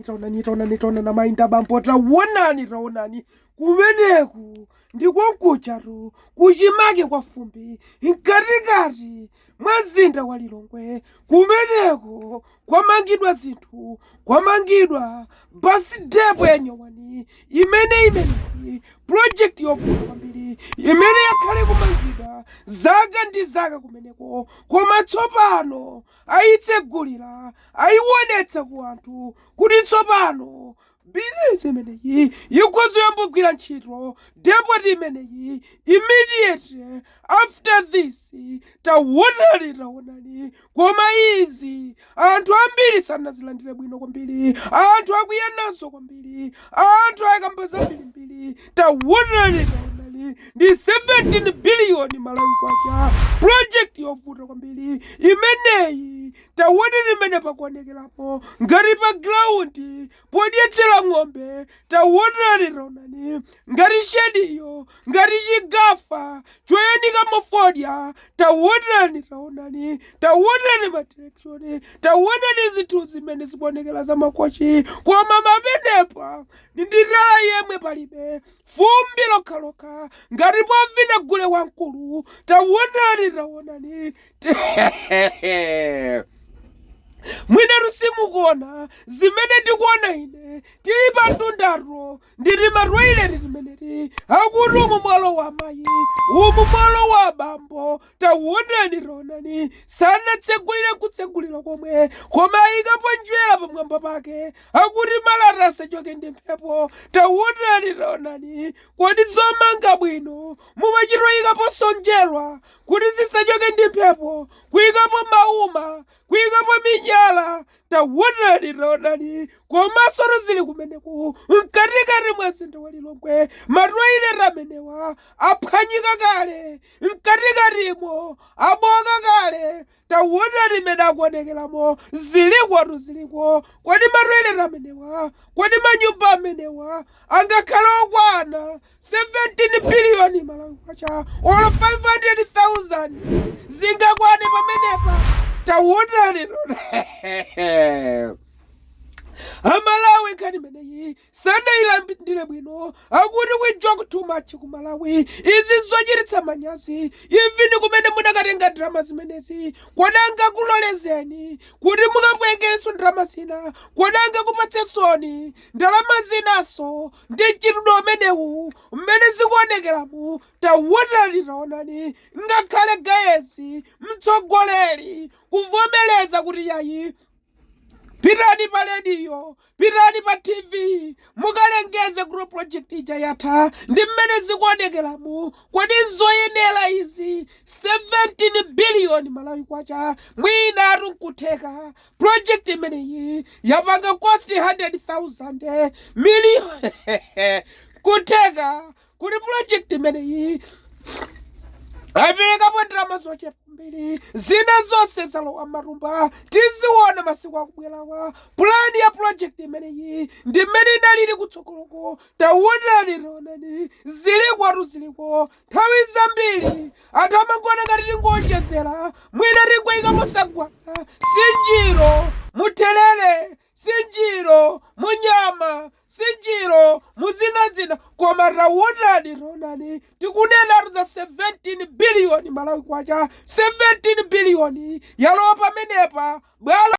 taonani mainda bampo taonani kumeneku ndikonkucharu kuchimake kwa fumbi mkatikati mwa mzinda wa Lilongwe. Kumeneko kwamangidwa zinthu, kwamangidwa basi depo ya nyowani imene project yovuta kwambiri imene yakhale kumangidwa zaka ndi zaka kumeneko, koma tsopano ayitsegulira ayiwonetsa ku anthu kuti tsopano bizinesi imeneyi ikhoza kuyambogwira ntchito depoti imeneyi immediate after this. Taonani koma izi anthu ambiri sanazilandire bwino kwambiri, anthu akuyanaso kwambiri, anthu akambaza mbirimbiri. Taonani ndi 17 biliyoni Malawi kwacha, project yovuta kwambiri imeneyi. Taonani imene pakuonekerapo ngati pa ground podyetsera ng'ombe. Taonani ngati shediyo, ngati chigafa choyanika mofodya. Taonani madirekshoni, taonani zinthu zimene zikuonekera za makochi, koma mapenepa nditaya yemwe palibe fumbi lokhalokha ngati povina gule wankulu. Taonani mwina simukuona zimene ndikuona ine, tili pa mtundaro nditi matwaileti timeneti akuti umu mwalo wa mayi, umu mwalo wa bambo. Taonani sanatsegulire kutsegulira komwe, koma ayikapo njwera pamwamba pake akuti malata asachoke ndi mphepo. Taonani kodi zomanga bwino mumachitoyikapo sonjerwa kuti zisachoke ndi mphepo, kuyikapo mauma, kuyikapo minyala. Taonani komanso zili kumeneku mkatikati mwa mzinda wa Lilongwe. Matwaileti amenewa aphwanyika kale, mkatikatimo aboka kale. Taonani imene akuonekeramo zilikwo. Kodi matwaileti amenewa, kodi manyumba amenewa angakhala okwana 17 biliyoni Malawi kwacha, or 500,000 zingakwane pamenepa. Taonani Amalawi kani meneyi sanayilambire bwino akuti we joke too much ku Malawi. Izi zochiritsa manyazi even kumene munakatenga drama zimenezi. Kwadanga kulolezeni kuti mukapwekereso drama zina, kwadanga kupatse soni ndalama zinaso ndi chitudo umenewu mmene zikuonekeramu. Taonani ngakhale gayezi mtsogoleri kuvomereza kuti yayi pitani pa radio, pitani pa TV, mukalengeze group project ija yatha ndi mmene zikuonekeramu. Kodi zoyenera izi 17 biliyoni Malawi kwacha mwina atunkutheka. Project imeneyi yapanga cost 100,000 million kutheka kuti project imeneyi aperekapo ndalama zochepa mbiri, zina zonse zalowa marumba. Tiziona masiku akubwerawa plani ya project imeneyi ndi mmene inalili kutsogoloko. Taonani zilikwo nthawi zambiri anthu amangona ngati tingonjezera, mwina tingoyikapo sagwana, sinjiro muthelele, sinjiro munyama, sinjiro muzinazina. Koma taonani tikunena za 17 biliyoni Malawi kwacha, 17 biliyoni yalowa pamenepa bwalo